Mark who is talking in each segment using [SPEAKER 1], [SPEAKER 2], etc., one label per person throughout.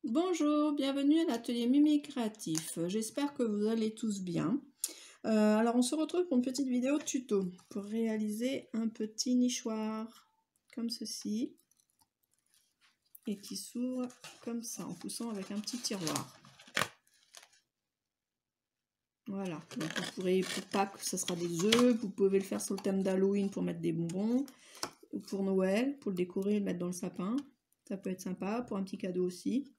[SPEAKER 1] Bonjour, bienvenue à l'atelier Mimi Créatif. J'espère que vous allez tous bien. Alors on se retrouve pour une petite vidéo tuto pour réaliser un petit nichoir comme ceci et qui s'ouvre comme ça en poussant avec un petit tiroir. Voilà, donc vous pourrez, pour Pâques, ça sera des œufs, vous pouvez le faire sur le thème d'Halloween pour mettre des bonbons, ou pour Noël, pour le décorer et le mettre dans le sapin. Ça peut être sympa, pour un petit cadeau aussi.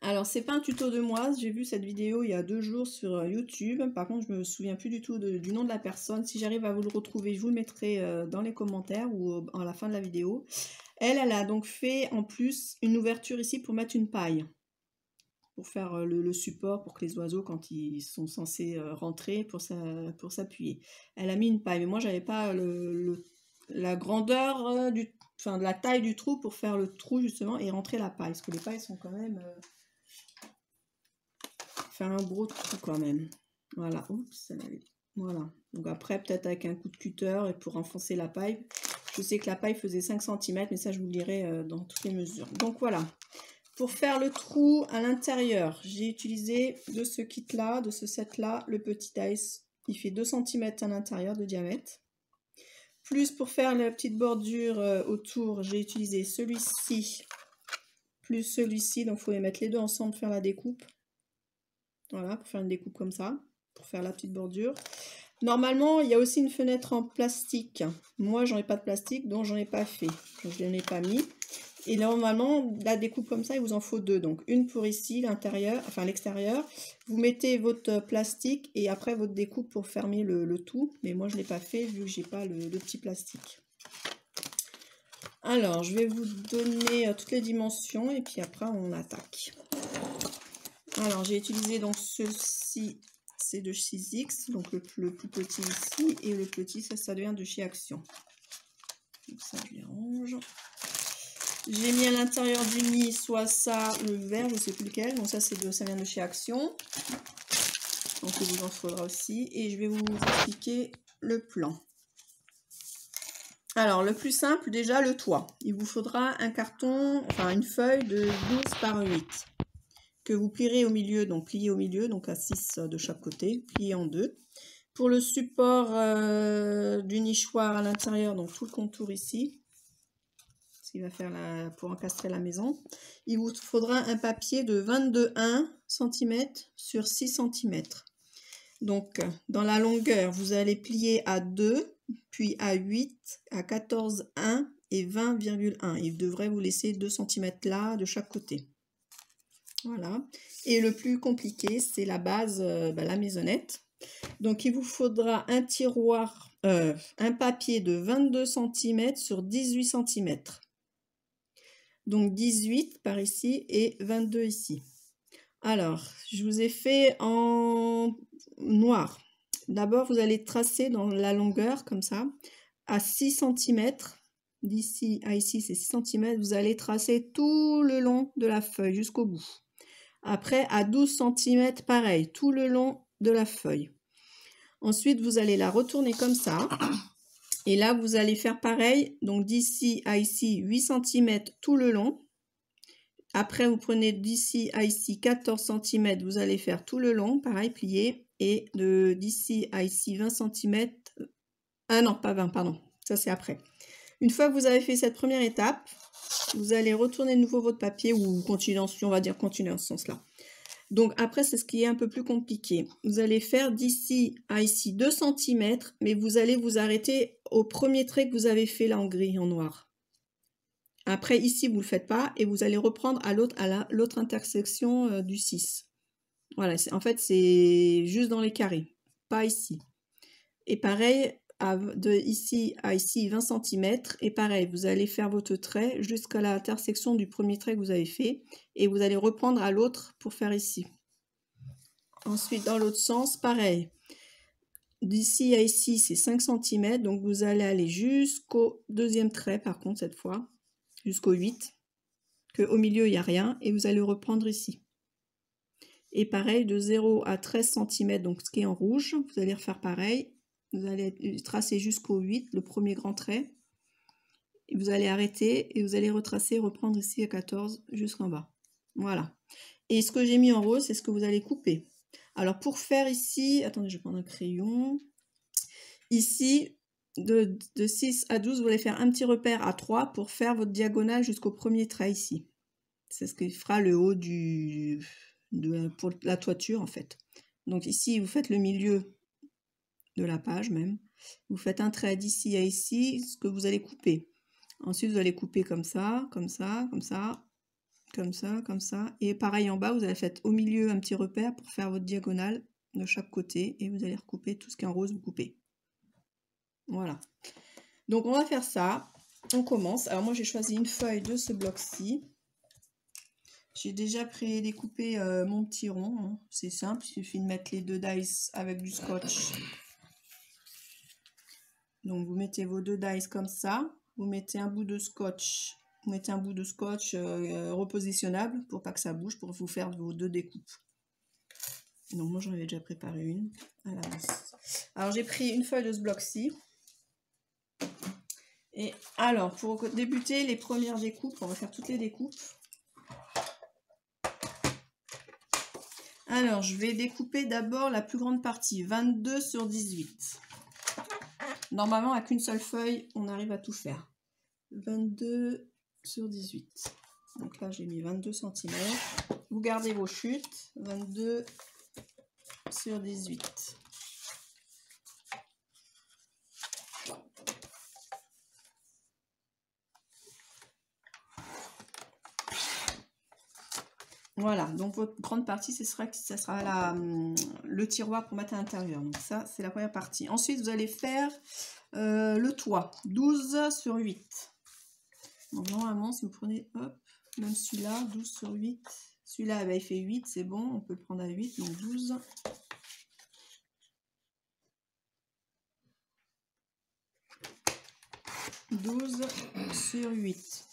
[SPEAKER 1] Alors, c'est pas un tuto de moi, j'ai vu cette vidéo il y a 2 jours sur YouTube. Par contre, je me souviens plus du tout du nom de la personne. Si j'arrive à vous le retrouver, je vous le mettrai dans les commentaires ou à la fin de la vidéo. Elle a donc fait en plus une ouverture ici pour mettre une paille. Pour faire le support pour que les oiseaux, quand ils sont censés rentrer, pour s'appuyer. Elle a mis une paille, mais moi, j'avais pas la grandeur de la taille du trou pour faire le trou justement et rentrer la paille. Parce que les pailles sont quand même... faire un gros trou quand même. Voilà, oups, voilà. Donc après, peut-être avec un coup de cutter et pour enfoncer la paille. Je sais que la paille faisait 5 cm, mais ça, je vous le dirai dans toutes les mesures. Donc voilà. Pour faire le trou à l'intérieur, j'ai utilisé de ce kit-là, de ce set-là, le petit dice. Il fait 2 cm à l'intérieur de diamètre. Plus pour faire la petite bordure autour, j'ai utilisé celui-ci, plus celui-ci. Donc il faut les mettre les deux ensemble pour faire la découpe. Voilà, pour faire une découpe comme ça, pour faire la petite bordure. Normalement, il y a aussi une fenêtre en plastique. Moi, j'en ai pas de plastique, donc j'en ai pas fait. Je n'en ai pas mis. Et normalement, la découpe comme ça, il vous en faut 2. Donc, une pour ici, l'intérieur, enfin l'extérieur. Vous mettez votre plastique et après votre découpe pour fermer le tout. Mais moi, je ne l'ai pas fait vu que j'ai pas le petit plastique. Alors, je vais vous donner toutes les dimensions et puis après, on attaque. Alors, j'ai utilisé donc ceci, c'est de 6X, donc le plus petit ici, et le petit, ça vient de chez Action. Donc ça, je les range. J'ai mis à l'intérieur du nid soit ça, le vert, je ne sais plus lequel, donc ça, ça vient de chez Action. Donc il vous en faudra aussi, et je vais vous expliquer le plan. Alors, le plus simple, déjà, le toit. Il vous faudra un carton, enfin une feuille de 12 par 8. Que vous plierez au milieu, donc plier au milieu, donc à 6 de chaque côté, plier en 2. Pour le support du nichoir à l'intérieur, donc tout le contour ici, ce qu'il va faire pour encastrer la maison, il vous faudra un papier de 22,1 cm sur 6 cm. Donc dans la longueur, vous allez plier à 2, puis à 8, à 14,1 et 20,1. Il devrait vous laisser 2 cm là de chaque côté. Voilà. Et le plus compliqué, c'est la base, la maisonnette. Donc, il vous faudra un tiroir, un papier de 22 cm sur 18 cm. Donc, 18 par ici et 22 ici. Alors, je vous ai fait en noir. D'abord, vous allez tracer dans la longueur, comme ça, à 6 cm. D'ici à ici, c'est 6 cm. Vous allez tracer tout le long de la feuille jusqu'au bout. Après, à 12 cm, pareil, tout le long de la feuille. Ensuite, vous allez la retourner comme ça. Et là, vous allez faire pareil. Donc, d'ici à ici, 8 cm tout le long. Après, vous prenez d'ici à ici 14 cm, vous allez faire tout le long, pareil, plié. Et d'ici à ici 20 cm. Ah non, pas 20, pardon. Ça, c'est après. Une fois que vous avez fait cette première étape, vous allez retourner de nouveau votre papier ou continuer, on va dire continuer en ce sens-là. Donc après, c'est ce qui est un peu plus compliqué. Vous allez faire d'ici à ici 2 cm, mais vous allez vous arrêter au premier trait que vous avez fait là en gris, en noir. Après, ici, vous ne le faites pas et vous allez reprendre à l'autre intersection du 6. Voilà, en fait, c'est juste dans les carrés, pas ici. Et pareil, de ici à ici, 20 cm. Et pareil, vous allez faire votre trait jusqu'à l'intersection du premier trait que vous avez fait. Et vous allez reprendre à l'autre pour faire ici. Ensuite, dans l'autre sens, pareil. D'ici à ici, c'est 5 cm. Donc, vous allez aller jusqu'au deuxième trait, par contre, cette fois. Jusqu'au 8. Qu'au milieu, il n'y a rien. Et vous allez reprendre ici. Et pareil, de 0 à 13 cm, donc ce qui est en rouge, vous allez refaire pareil. Vous allez tracer jusqu'au 8, le premier grand trait. Et vous allez arrêter et vous allez retracer, reprendre ici à 14 jusqu'en bas. Voilà. Et ce que j'ai mis en rose, c'est ce que vous allez couper. Alors pour faire ici, attendez, je vais prendre un crayon. Ici, de 6 à 12, vous allez faire un petit repère à 3 pour faire votre diagonale jusqu'au premier trait ici. C'est ce qui fera le haut pour la toiture en fait. Donc ici, vous faites le milieu de la page même. Vous faites un trait d'ici à ici, ce que vous allez couper. Ensuite, vous allez couper comme ça, comme ça, comme ça, comme ça, comme ça. Et pareil en bas, vous allez faire au milieu un petit repère pour faire votre diagonale de chaque côté. Et vous allez recouper tout ce qui est en rose, vous coupez. Voilà. Donc on va faire ça. On commence. Alors moi, j'ai choisi une feuille de ce bloc-ci. J'ai déjà prédécoupé mon petit rond. Hein. C'est simple, il suffit de mettre les 2 dice avec du scotch. Donc vous mettez vos 2 dice comme ça. Vous mettez un bout de scotch. Vous mettez un bout de scotch repositionnable pour pas que ça bouge, pour vous faire vos 2 découpes. Donc moi j'en avais déjà préparé une à l'avance. Alors j'ai pris une feuille de ce bloc-ci. Et alors pour débuter les premières découpes, on va faire toutes les découpes. Alors je vais découper d'abord la plus grande partie, 22 sur 18. Normalement avec une seule feuille, on arrive à tout faire. 22 sur 18. Donc là j'ai mis 22 cm. Vous gardez vos chutes, 22 sur 18. Voilà, donc votre grande partie, ça sera le tiroir pour mettre à l'intérieur. Donc ça, c'est la première partie. Ensuite, vous allez faire le toit, 12 sur 8. Donc normalement, si vous prenez, hop, même celui-là, 12 sur 8. Celui-là, bah, il fait 8, c'est bon, on peut le prendre à 8, donc 12. 12 sur 8.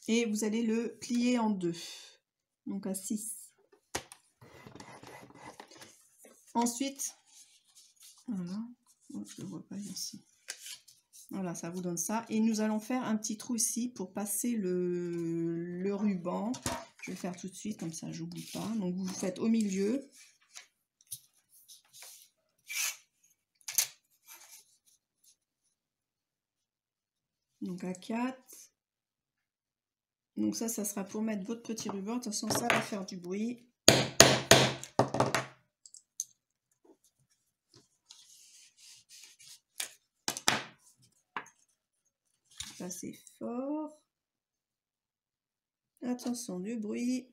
[SPEAKER 1] Et vous allez le plier en 2, donc à 6. Ensuite, voilà, je ne le vois pas ici. Voilà, ça vous donne ça. Et nous allons faire un petit trou ici pour passer le ruban. Je vais le faire tout de suite, comme ça j'oublie pas. Donc vous faites au milieu. Donc à 4. Donc ça sera pour mettre votre petit ruban. De toute façon, ça va faire du bruit. Ça c'est fort. Attention du bruit.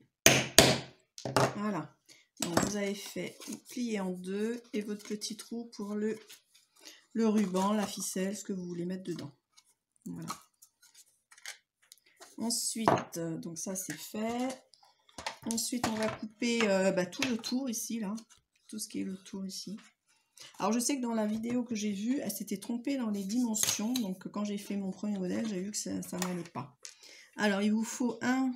[SPEAKER 1] Voilà. Donc vous avez fait plier en 2 et votre petit trou pour le ruban, la ficelle, ce que vous voulez mettre dedans. Voilà. Ensuite, donc ça c'est fait. Ensuite, on va couper tout le tour ici, là. Tout ce qui est le tour ici. Alors, je sais que dans la vidéo que j'ai vue, elle s'était trompée dans les dimensions. Donc, quand j'ai fait mon premier modèle, j'ai vu que ça n'allait pas. Alors, il vous faut un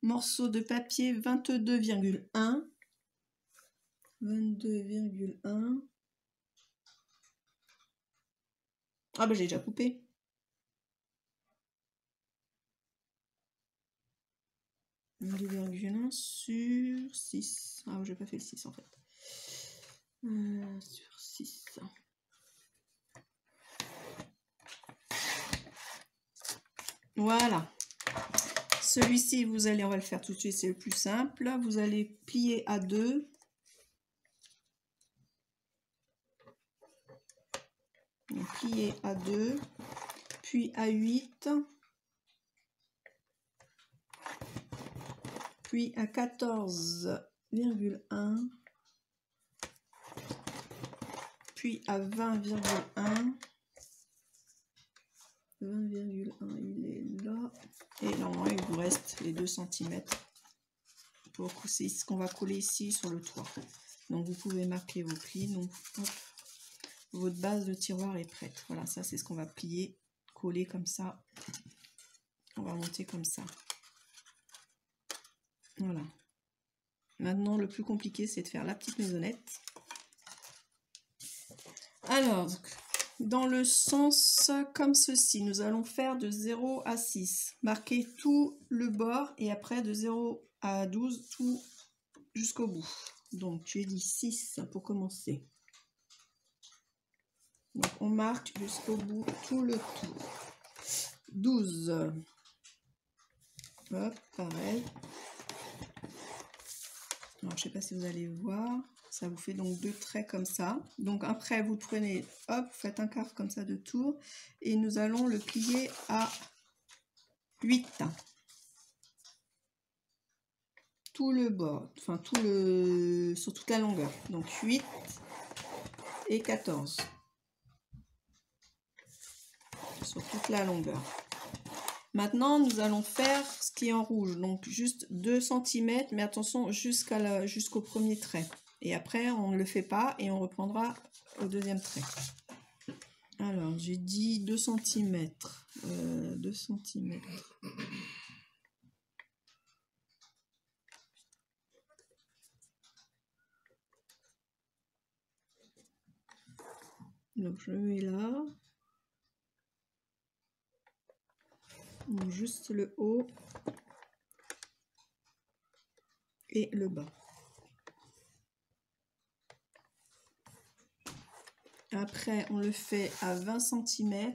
[SPEAKER 1] morceau de papier 22,1. 22,1. Ah, ben, j'ai déjà coupé. 2,1 sur 6. Ah, j'ai pas fait le 6 en fait. Sur 6. Voilà. Celui-ci, on va le faire tout de suite, c'est le plus simple. Vous allez plier à 2. Donc, plier à 2, puis à 8, puis à 14,1, puis à 20,1. 20,1, il est là. Et normalement, il vous reste les 2 cm. C'est ce qu'on va coller ici sur le toit. Donc, vous pouvez marquer vos plis. Donc, hop, votre base de tiroir est prête. Voilà, ça, c'est ce qu'on va plier, coller comme ça. On va monter comme ça. Voilà. Maintenant, le plus compliqué, c'est de faire la petite maisonnette. Alors, dans le sens comme ceci. Nous allons faire de 0 à 6. Marquez tout le bord et après de 0 à 12, tout jusqu'au bout. Donc, j'ai dit 6 pour commencer. Donc, on marque jusqu'au bout tout le tour. 12. Hop, pareil. Alors, je ne sais pas si vous allez voir. Ça vous fait donc 2 traits comme ça. Donc après, vous prenez, hop, vous faites un quart comme ça de tour. Et nous allons le plier à 8. Tout le bord, enfin sur toute la longueur. Donc 8 et 14. Sur toute la longueur. Maintenant, nous allons faire ce qui est en rouge. Donc juste 2 cm, mais attention jusqu'au premier trait. Et après, on ne le fait pas et on reprendra au deuxième trait. Alors, j'ai dit 2 cm. 2 cm. Donc, je le mets là. Donc, juste le haut et le bas. Après, on le fait à 20 cm.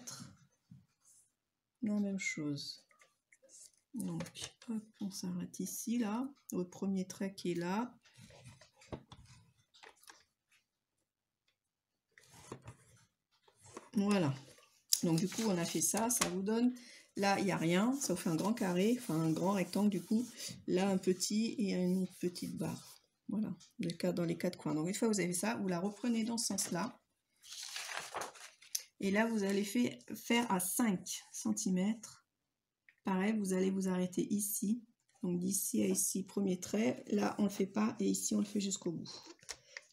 [SPEAKER 1] La même chose. Donc, hop, on s'arrête ici, là, au premier trait qui est là. Voilà. Donc, du coup, on a fait ça. Ça vous donne, là, il n'y a rien. Ça vous fait un grand carré, enfin un grand rectangle, du coup. Là, un petit et une petite barre. Voilà, dans les 4 coins. Donc, une fois que vous avez ça, vous la reprenez dans ce sens-là. Et là, vous allez faire à 5 cm. Pareil, vous allez vous arrêter ici. Donc d'ici à ici, premier trait. Là, on ne le fait pas. Et ici, on le fait jusqu'au bout.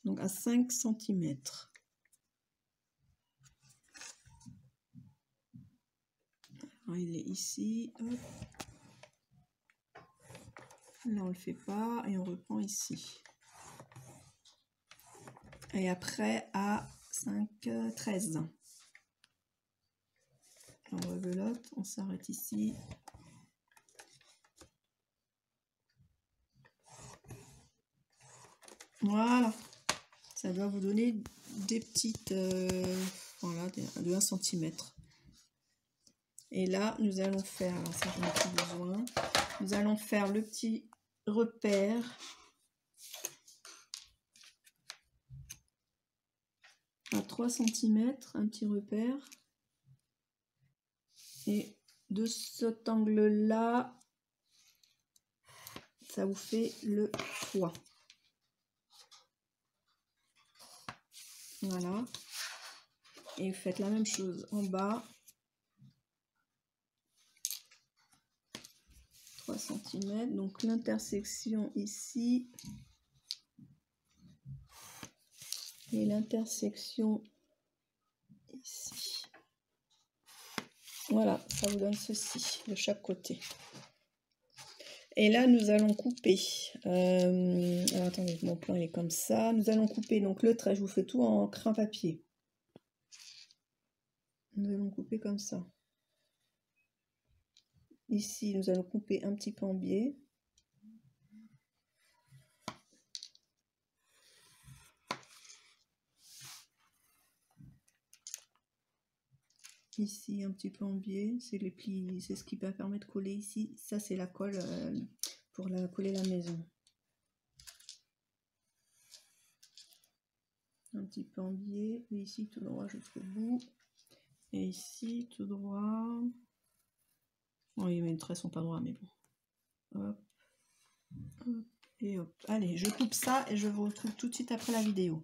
[SPEAKER 1] Donc à 5 cm. Alors, il est ici. Hop. Là, on ne le fait pas. Et on reprend ici. Et après, à 13. On rebelote. On s'arrête ici. Voilà, ça doit vous donner des petites, voilà, de 1 cm. Et là, nous allons faire, alors ça j'en ai plus besoin, nous allons faire le petit repère à 3 cm, un petit repère. Et de cet angle-là, ça vous fait le toit. Voilà. Et vous faites la même chose en bas. 3 cm. Donc l'intersection ici. Et l'intersection ici. Voilà, ça vous donne ceci de chaque côté. Et là, nous allons couper. Alors, attendez, mon plan il est comme ça. Nous allons couper donc le trait. Je vous fais tout en crin papier. Nous allons couper comme ça. Ici, nous allons couper un petit peu en biais. Ici, un petit peu en biais. C'est les plis, c'est ce qui va permettre de coller ici. Ça, c'est la colle pour coller la maison. Un petit peu en biais. Et ici, tout droit jusqu'au bout. Et ici, tout droit. Oui, mes traits sont pas droits, mais bon. Hop. Hop. Et hop. Allez, je coupe ça et je vous retrouve tout de suite après la vidéo.